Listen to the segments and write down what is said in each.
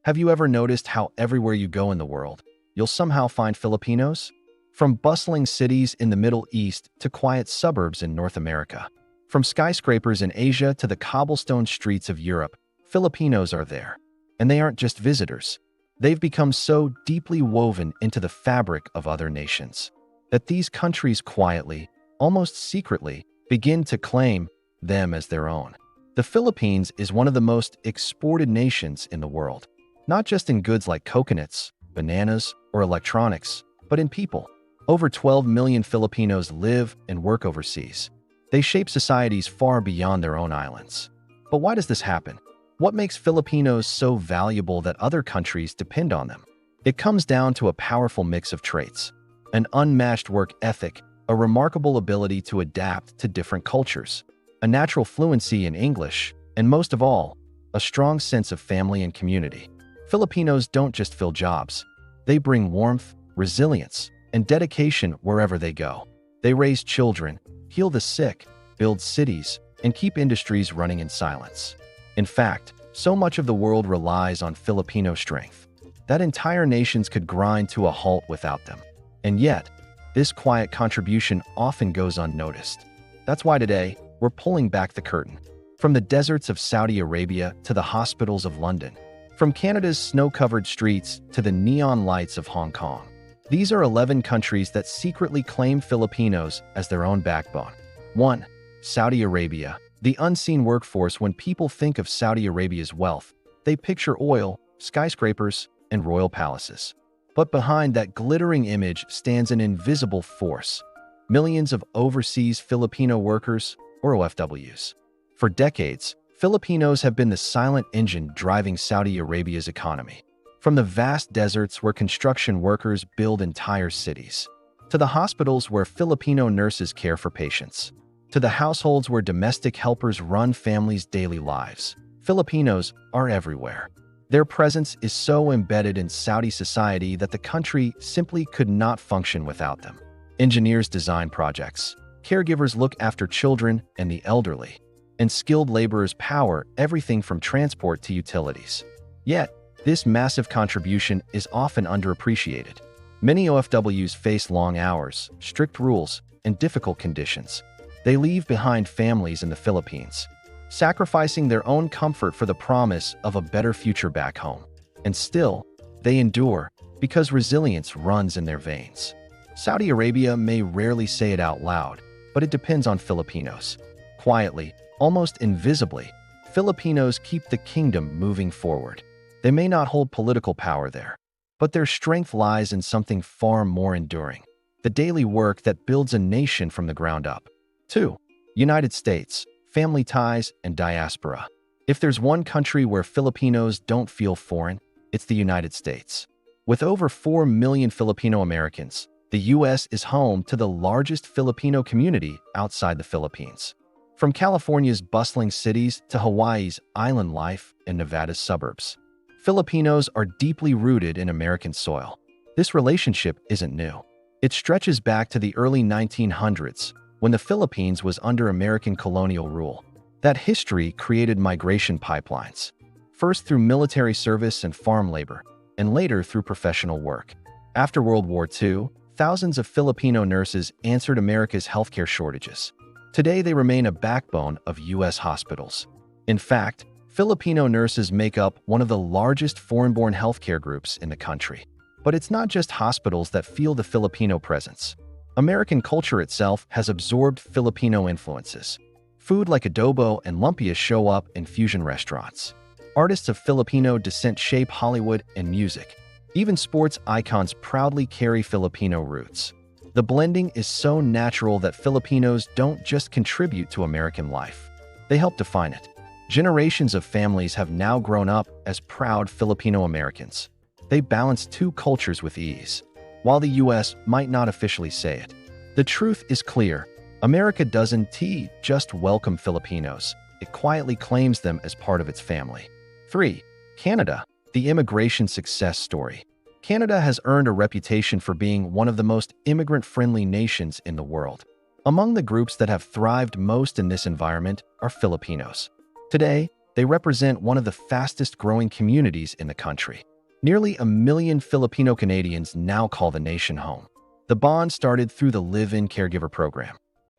Have you ever noticed how everywhere you go in the world, you'll somehow find Filipinos? From bustling cities in the Middle East to quiet suburbs in North America. From skyscrapers in Asia to the cobblestone streets of Europe, Filipinos are there. And they aren't just visitors. They've become so deeply woven into the fabric of other nations that these countries quietly, almost secretly, begin to claim them as their own. The Philippines is one of the most exported nations in the world, not just in goods like coconuts, bananas, or electronics, but in people. Over 12 million Filipinos live and work overseas. They shape societies far beyond their own islands. But why does this happen? What makes Filipinos so valuable that other countries depend on them? It comes down to a powerful mix of traits: an unmatched work ethic, a remarkable ability to adapt to different cultures, a natural fluency in English, and most of all, a strong sense of family and community. Filipinos don't just fill jobs. They bring warmth, resilience, and dedication wherever they go. They raise children, heal the sick, build cities, and keep industries running in silence. In fact, so much of the world relies on Filipino strength that entire nations could grind to a halt without them. And yet, this quiet contribution often goes unnoticed. That's why today, we're pulling back the curtain. From the deserts of Saudi Arabia to the hospitals of London, from Canada's snow-covered streets to the neon lights of Hong Kong. These are 11 countries that secretly claim Filipinos as their own backbone. 1. Saudi Arabia. The unseen workforce. When people think of Saudi Arabia's wealth, they picture oil, skyscrapers, and royal palaces. But behind that glittering image stands an invisible force: millions of overseas Filipino workers, or OFWs. For decades, Filipinos have been the silent engine driving Saudi Arabia's economy. From the vast deserts where construction workers build entire cities, to the hospitals where Filipino nurses care for patients, to the households where domestic helpers run families' daily lives, Filipinos are everywhere. Their presence is so embedded in Saudi society that the country simply could not function without them. Engineers design projects, caregivers look after children and the elderly, and skilled laborers power everything from transport to utilities. Yet, this massive contribution is often underappreciated. Many OFWs face long hours, strict rules, and difficult conditions. They leave behind families in the Philippines, sacrificing their own comfort for the promise of a better future back home. And still, they endure because resilience runs in their veins. Saudi Arabia may rarely say it out loud, but it depends on Filipinos. Quietly, almost invisibly, Filipinos keep the kingdom moving forward. They may not hold political power there, but their strength lies in something far more enduring: the daily work that builds a nation from the ground up. 2. United States, family ties, and diaspora. If there's one country where Filipinos don't feel foreign, it's the United States. With over 4 million Filipino Americans, the U.S. is home to the largest Filipino community outside the Philippines. From California's bustling cities to Hawaii's island life and Nevada's suburbs, Filipinos are deeply rooted in American soil. This relationship isn't new. It stretches back to the early 1900s, when the Philippines was under American colonial rule. That history created migration pipelines, first through military service and farm labor, and later through professional work. After World War II, thousands of Filipino nurses answered America's healthcare shortages. Today, they remain a backbone of U.S. hospitals. In fact, Filipino nurses make up one of the largest foreign-born healthcare groups in the country. But it's not just hospitals that feel the Filipino presence. American culture itself has absorbed Filipino influences. Food like adobo and lumpia show up in fusion restaurants. Artists of Filipino descent shape Hollywood and music. Even sports icons proudly carry Filipino roots. The blending is so natural that Filipinos don't just contribute to American life. They help define it. Generations of families have now grown up as proud Filipino Americans. They balance two cultures with ease. While the U.S. might not officially say it, the truth is clear. America doesn't just welcome Filipinos. It quietly claims them as part of its family. 3. Canada, the immigration success story. Canada has earned a reputation for being one of the most immigrant-friendly nations in the world. Among the groups that have thrived most in this environment are Filipinos. Today, They represent one of the fastest growing communities in the country. Nearly 1 million Filipino Canadians now call the nation home. The bond started through the live-in caregiver program.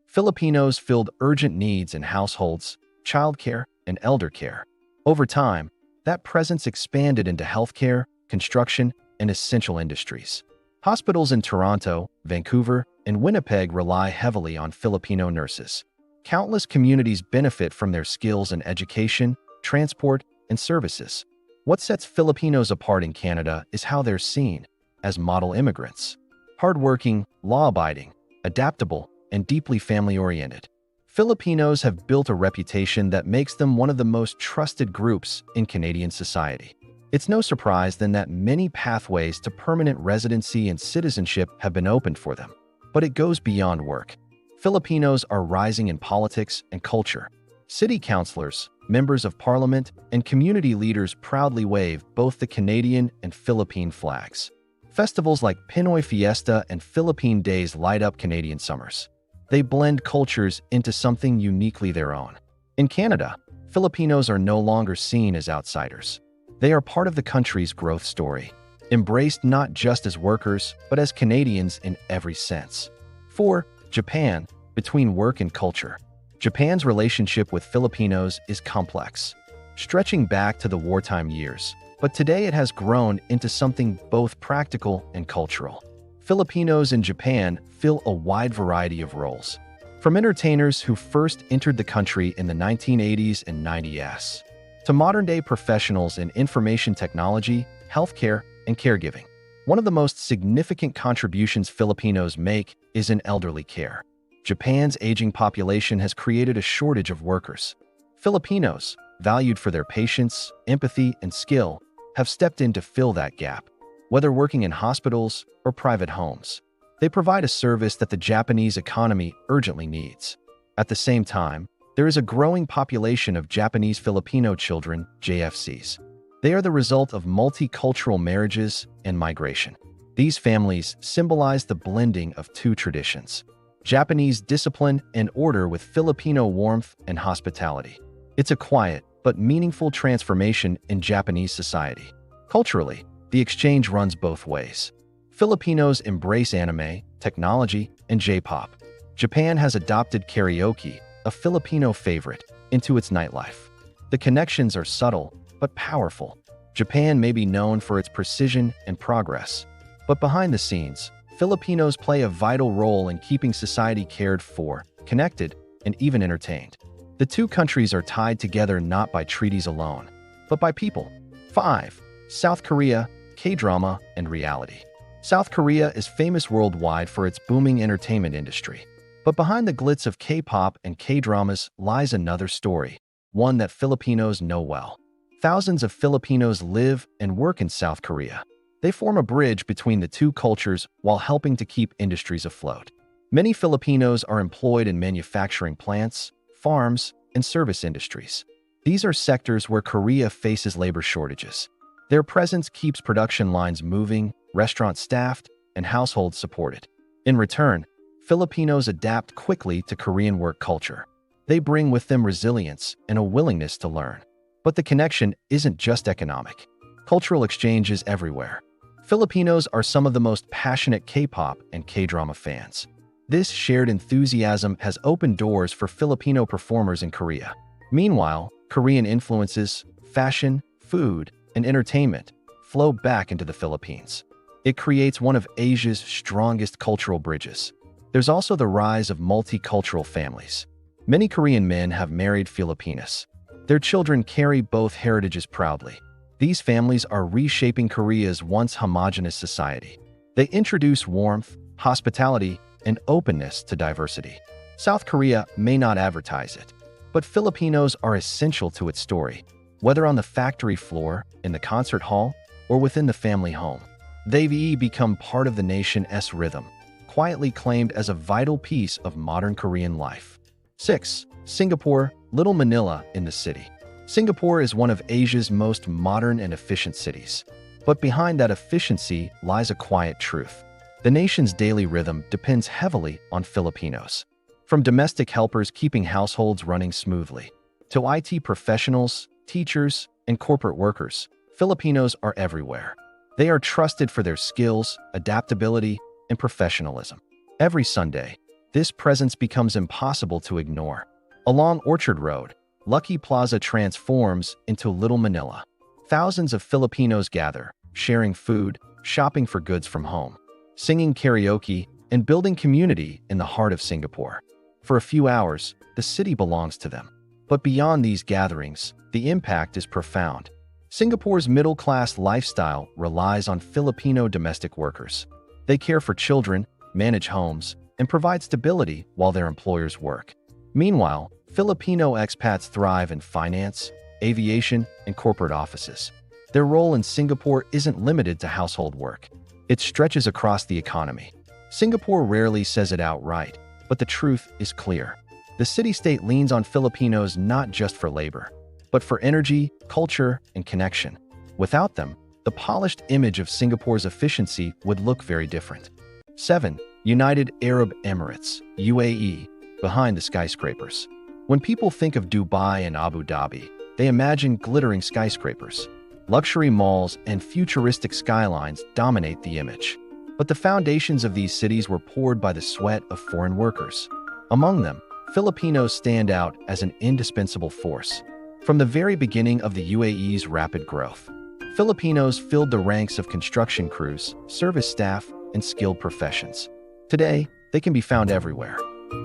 Filipinos filled urgent needs in households, childcare, and elder care. Over time, that presence expanded into healthcare, construction, and essential industries. Hospitals in Toronto, Vancouver, and Winnipeg rely heavily on Filipino nurses. Countless communities benefit from their skills in education, transport, and services. What sets Filipinos apart in Canada is how they're seen as model immigrants. Hardworking, law-abiding, adaptable, and deeply family-oriented. Filipinos have built a reputation that makes them one of the most trusted groups in Canadian society. It's no surprise then that many pathways to permanent residency and citizenship have been opened for them. But it goes beyond work. Filipinos are rising in politics and culture. City councilors, members of parliament, and community leaders proudly wave both the Canadian and Philippine flags. Festivals like Pinoy Fiesta and Philippine Days light up Canadian summers. They blend cultures into something uniquely their own. In Canada, Filipinos are no longer seen as outsiders. They are part of the country's growth story, embraced not just as workers, but as Canadians in every sense. 4. Japan, between work and culture. Japan's relationship with Filipinos is complex, stretching back to the wartime years, but today it has grown into something both practical and cultural. Filipinos in Japan fill a wide variety of roles, from entertainers who first entered the country in the 1980s and 90s, to modern-day professionals in information technology, healthcare, and caregiving. One of the most significant contributions Filipinos make is in elderly care. Japan's aging population has created a shortage of workers. Filipinos, valued for their patience, empathy, and skill, have stepped in to fill that gap. Whether working in hospitals or private homes, they provide a service that the Japanese economy urgently needs. At the same time, there is a growing population of Japanese Filipino children, JFCs. They are the result of multicultural marriages and migration. These families symbolize the blending of two traditions: Japanese discipline and order with Filipino warmth and hospitality. It's a quiet but meaningful transformation in Japanese society. Culturally, the exchange runs both ways. Filipinos embrace anime, technology, and J-pop. Japan has adopted karaoke, a Filipino favorite, into its nightlife. The connections are subtle but powerful. Japan may be known for its precision and progress, but behind the scenes, Filipinos play a vital role in keeping society cared for, connected, and even entertained. The two countries are tied together not by treaties alone, but by people. 5. South Korea, K-drama, and reality. South Korea is famous worldwide for its booming entertainment industry. But behind the glitz of K-pop and K-dramas lies another story, one that Filipinos know well. Thousands of Filipinos live and work in South Korea. They form a bridge between the two cultures while helping to keep industries afloat. Many Filipinos are employed in manufacturing plants, farms, and service industries. These are sectors where Korea faces labor shortages. Their presence keeps production lines moving, restaurants staffed, and households supported. In return, Filipinos adapt quickly to Korean work culture. They bring with them resilience and a willingness to learn. But the connection isn't just economic. Cultural exchange is everywhere. Filipinos are some of the most passionate K-pop and K-drama fans. This shared enthusiasm has opened doors for Filipino performers in Korea. Meanwhile, Korean influences, fashion, food, and entertainment flow back into the Philippines. It creates one of Asia's strongest cultural bridges. There's also the rise of multicultural families. Many Korean men have married Filipinas. Their children carry both heritages proudly. These families are reshaping Korea's once homogeneous society. They introduce warmth, hospitality, and openness to diversity. South Korea may not advertise it, but Filipinos are essential to its story, whether on the factory floor, in the concert hall, or within the family home. They've become part of the nation's rhythm, quietly claimed as a vital piece of modern Korean life. 6. Singapore, Little Manila in the city. Singapore is one of Asia's most modern and efficient cities. But behind that efficiency lies a quiet truth. The nation's daily rhythm depends heavily on Filipinos. From domestic helpers keeping households running smoothly, to IT professionals teachers, and corporate workers, Filipinos are everywhere. They are trusted for their skills, adaptability, and professionalism. Every Sunday, this presence becomes impossible to ignore. Along Orchard Road, Lucky Plaza transforms into Little Manila. Thousands of Filipinos gather, sharing food, shopping for goods from home, singing karaoke, and building community in the heart of Singapore. For a few hours, the city belongs to them. But beyond these gatherings, the impact is profound. Singapore's middle-class lifestyle relies on Filipino domestic workers. They care for children, manage homes, and provide stability while their employers work. Meanwhile, Filipino expats thrive in finance, aviation, and corporate offices. Their role in Singapore isn't limited to household work. It stretches across the economy. Singapore rarely says it outright, but the truth is clear. The city-state leans on Filipinos not just for labor, but for energy, culture, and connection. Without them, the polished image of Singapore's efficiency would look very different. 7. United Arab Emirates, UAE, behind the skyscrapers. When people think of Dubai and Abu Dhabi, they imagine glittering skyscrapers. Luxury malls and futuristic skylines dominate the image. But the foundations of these cities were poured by the sweat of foreign workers. Among them, Filipinos stand out as an indispensable force. From the very beginning of the UAE's rapid growth, Filipinos filled the ranks of construction crews, service staff, and skilled professions. Today, they can be found everywhere.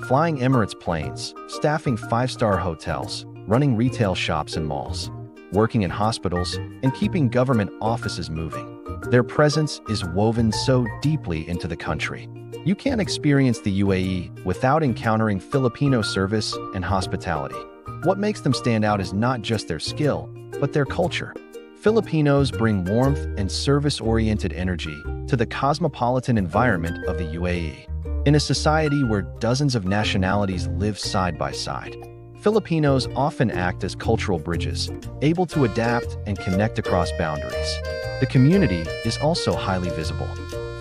Flying Emirates planes, staffing five-star hotels, running retail shops and malls, working in hospitals, and keeping government offices moving. Their presence is woven so deeply into the country. You can't experience the UAE without encountering Filipino service and hospitality. What makes them stand out is not just their skill, but their culture. Filipinos bring warmth and service-oriented energy to the cosmopolitan environment of the UAE. In a society where dozens of nationalities live side by side, Filipinos often act as cultural bridges, able to adapt and connect across boundaries. The community is also highly visible.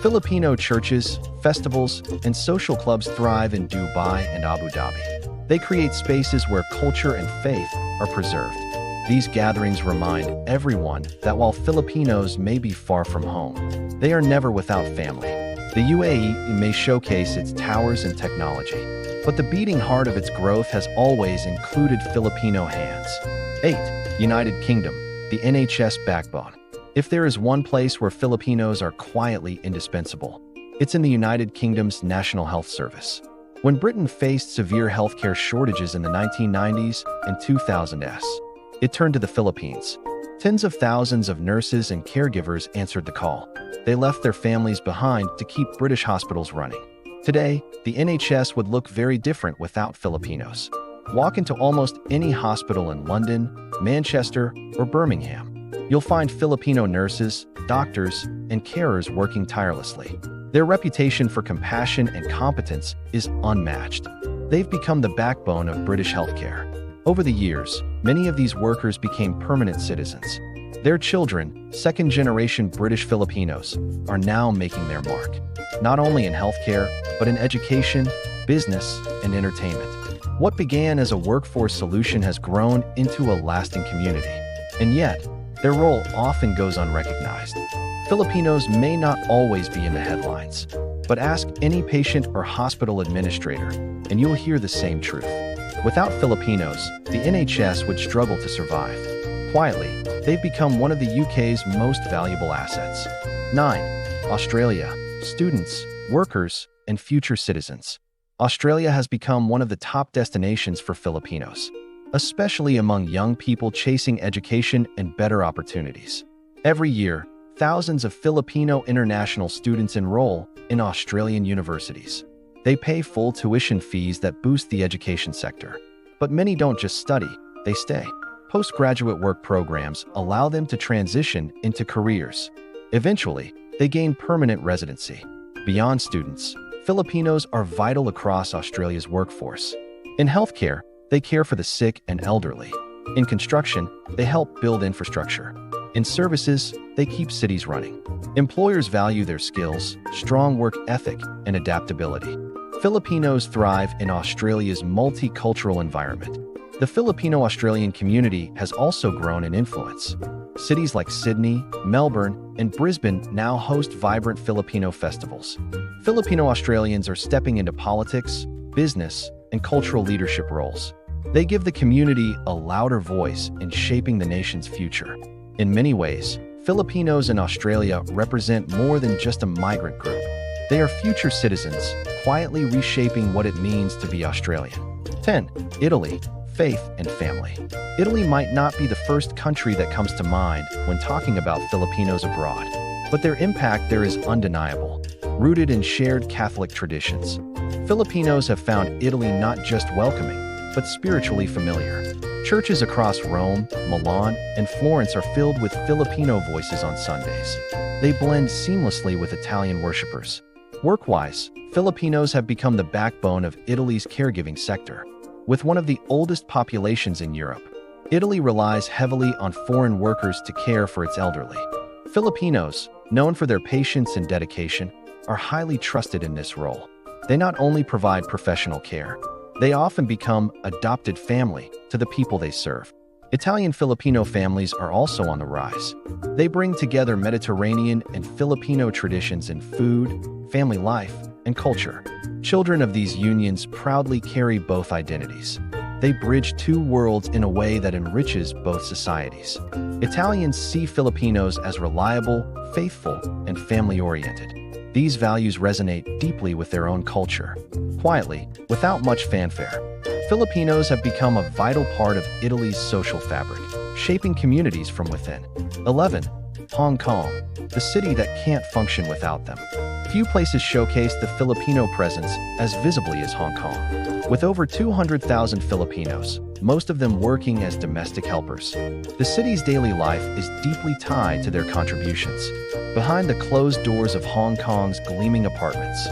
Filipino churches, festivals, and social clubs thrive in Dubai and Abu Dhabi. They create spaces where culture and faith are preserved. These gatherings remind everyone that while Filipinos may be far from home, they are never without family. The UAE may showcase its towers and technology, but the beating heart of its growth has always included Filipino hands. 8. United Kingdom, the NHS backbone. If there is one place where Filipinos are quietly indispensable, it's in the United Kingdom's National Health Service. When Britain faced severe healthcare shortages in the 1990s and 2000s, it turned to the Philippines. Tens of thousands of nurses and caregivers answered the call. They left their families behind to keep British hospitals running. Today, the NHS would look very different without Filipinos. Walk into almost any hospital in London, Manchester, or Birmingham. You'll find Filipino nurses, doctors, and carers working tirelessly. Their reputation for compassion and competence is unmatched. They've become the backbone of British healthcare. Over the years, many of these workers became permanent citizens. Their children, second-generation British Filipinos, are now making their mark, not only in healthcare, but in education, business, and entertainment. What began as a workforce solution has grown into a lasting community. And yet, their role often goes unrecognized. Filipinos may not always be in the headlines, but ask any patient or hospital administrator, and you'll hear the same truth. Without Filipinos, the NHS would struggle to survive. Quietly, they've become one of the UK's most valuable assets. 9. Australia. Students, workers, and future citizens. Australia has become one of the top destinations for Filipinos, especially among young people chasing education and better opportunities. Every year, thousands of Filipino international students enroll in Australian universities. They pay full tuition fees that boost the education sector. But many don't just study, they stay. Postgraduate work programs allow them to transition into careers. Eventually, they gain permanent residency. Beyond students, Filipinos are vital across Australia's workforce. In healthcare, they care for the sick and elderly. In construction, they help build infrastructure. In services, they keep cities running. Employers value their skills, strong work ethic, and adaptability. Filipinos thrive in Australia's multicultural environment. The Filipino-Australian community has also grown in influence. Cities like Sydney, Melbourne, and Brisbane now host vibrant Filipino festivals. Filipino-Australians are stepping into politics, business, and cultural leadership roles. They give the community a louder voice in shaping the nation's future. In many ways, Filipinos in Australia represent more than just a migrant group. They are future citizens, quietly reshaping what it means to be Australian. 10. Italy, faith and family. Italy might not be the first country that comes to mind when talking about Filipinos abroad, but their impact there is undeniable, rooted in shared Catholic traditions. Filipinos have found Italy not just welcoming, but spiritually familiar. Churches across Rome, Milan, and Florence are filled with Filipino voices on Sundays. They blend seamlessly with Italian worshippers. Work-wise, Filipinos have become the backbone of Italy's caregiving sector. With one of the oldest populations in Europe, Italy relies heavily on foreign workers to care for its elderly. Filipinos, known for their patience and dedication, are highly trusted in this role. They not only provide professional care, they often become adopted family to the people they serve. Italian Filipino families are also on the rise. They bring together Mediterranean and Filipino traditions in food, family life, and culture. Children of these unions proudly carry both identities. They bridge two worlds in a way that enriches both societies. Italians see Filipinos as reliable, faithful, and family-oriented. These values resonate deeply with their own culture. Quietly, without much fanfare, Filipinos have become a vital part of Italy's social fabric, shaping communities from within. 11. Hong Kong, the city that can't function without them. Few places showcase the Filipino presence as visibly as Hong Kong. With over 200,000 Filipinos, most of them working as domestic helpers, the city's daily life is deeply tied to their contributions. Behind the closed doors of Hong Kong's gleaming apartments,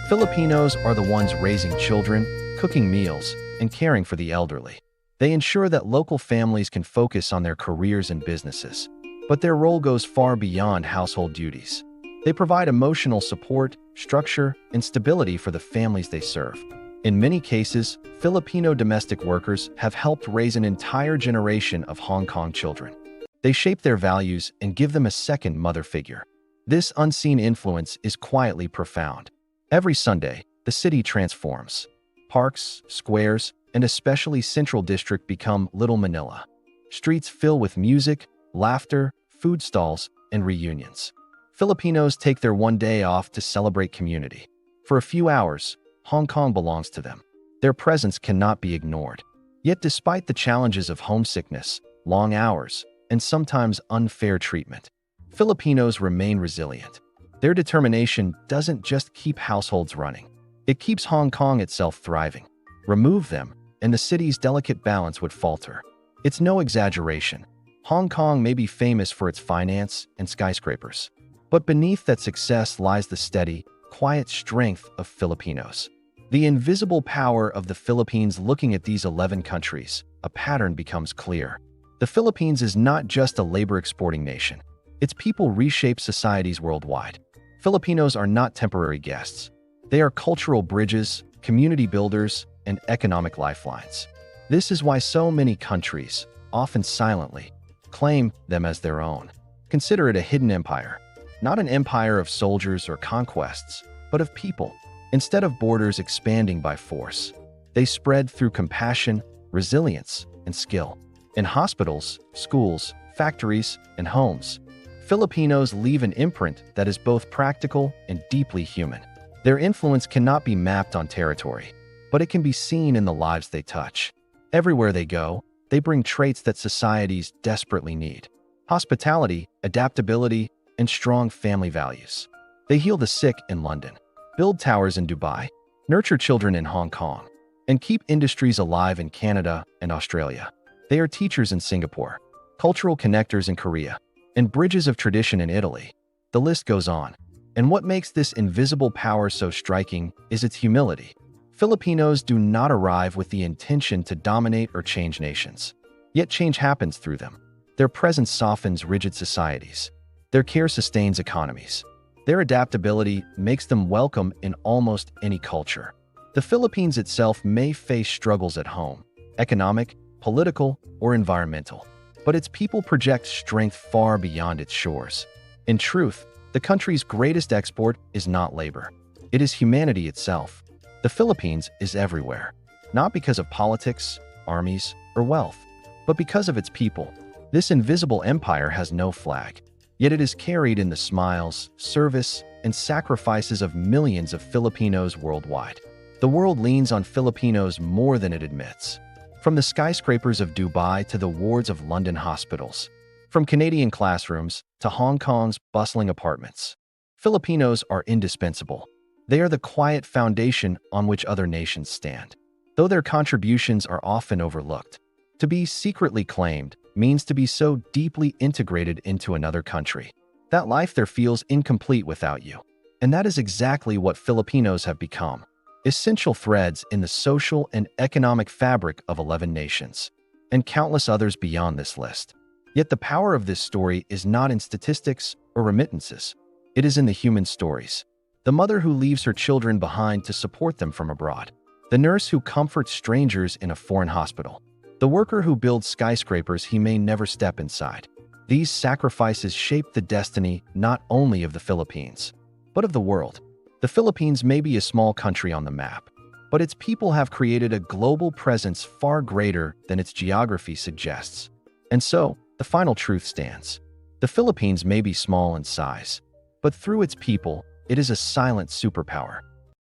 Filipinos are the ones raising children, cooking meals, and caring for the elderly. They ensure that local families can focus on their careers and businesses. But their role goes far beyond household duties. They provide emotional support, structure, and stability for the families they serve. In many cases, Filipino domestic workers have helped raise an entire generation of Hong Kong children. They shape their values and give them a second mother figure. This unseen influence is quietly profound. Every Sunday, the city transforms. Parks, squares, and especially Central District become Little Manila. Streets fill with music, laughter, food stalls, and reunions. Filipinos take their one day off to celebrate community. For a few hours, Hong Kong belongs to them. Their presence cannot be ignored. Yet despite the challenges of homesickness, long hours, and sometimes unfair treatment, Filipinos remain resilient. Their determination doesn't just keep households running. It keeps Hong Kong itself thriving. Remove them, and the city's delicate balance would falter. It's no exaggeration. Hong Kong may be famous for its finance and skyscrapers, but beneath that success lies the steady, quiet strength of Filipinos. The invisible power of the Philippines. Looking at these 11 countries, a pattern becomes clear. The Philippines is not just a labor-exporting nation. Its people reshape societies worldwide. Filipinos are not temporary guests. They are cultural bridges, community builders, and economic lifelines. This is why so many countries, often silently, claim them as their own. Consider it a hidden empire. Not an empire of soldiers or conquests, but of people. Instead of borders expanding by force, they spread through compassion, resilience, and skill. In hospitals, schools, factories, and homes, Filipinos leave an imprint that is both practical and deeply human. Their influence cannot be mapped on territory, but it can be seen in the lives they touch. Everywhere they go, they bring traits that societies desperately need: hospitality, adaptability, and strong family values. They heal the sick in London, build towers in Dubai, nurture children in Hong Kong, and keep industries alive in Canada and Australia. They are teachers in Singapore, cultural connectors in Korea, and bridges of tradition in Italy. The list goes on. And what makes this invisible power so striking is its humility. Filipinos do not arrive with the intention to dominate or change nations. Yet change happens through them. Their presence softens rigid societies. Their care sustains economies. Their adaptability makes them welcome in almost any culture. The Philippines itself may face struggles at home: economic, political, or environmental. But its people project strength far beyond its shores. In truth, the country's greatest export is not labor. It is humanity itself. The Philippines is everywhere, not because of politics, armies, or wealth, but because of its people. This invisible empire has no flag, yet it is carried in the smiles, service, and sacrifices of millions of Filipinos worldwide. The world leans on Filipinos more than it admits. From the skyscrapers of Dubai to the wards of London hospitals, from Canadian classrooms to Hong Kong's bustling apartments, Filipinos are indispensable. They are the quiet foundation on which other nations stand. Though their contributions are often overlooked, to be secretly claimed means to be so deeply integrated into another country that life there feels incomplete without you. And that is exactly what Filipinos have become, essential threads in the social and economic fabric of 11 nations, and countless others beyond this list. Yet the power of this story is not in statistics or remittances. It is in the human stories. The mother who leaves her children behind to support them from abroad. The nurse who comforts strangers in a foreign hospital. The worker who builds skyscrapers he may never step inside. These sacrifices shape the destiny not only of the Philippines, but of the world. The Philippines may be a small country on the map, but its people have created a global presence far greater than its geography suggests. And so, the final truth stands. The Philippines may be small in size, but through its people, it is a silent superpower.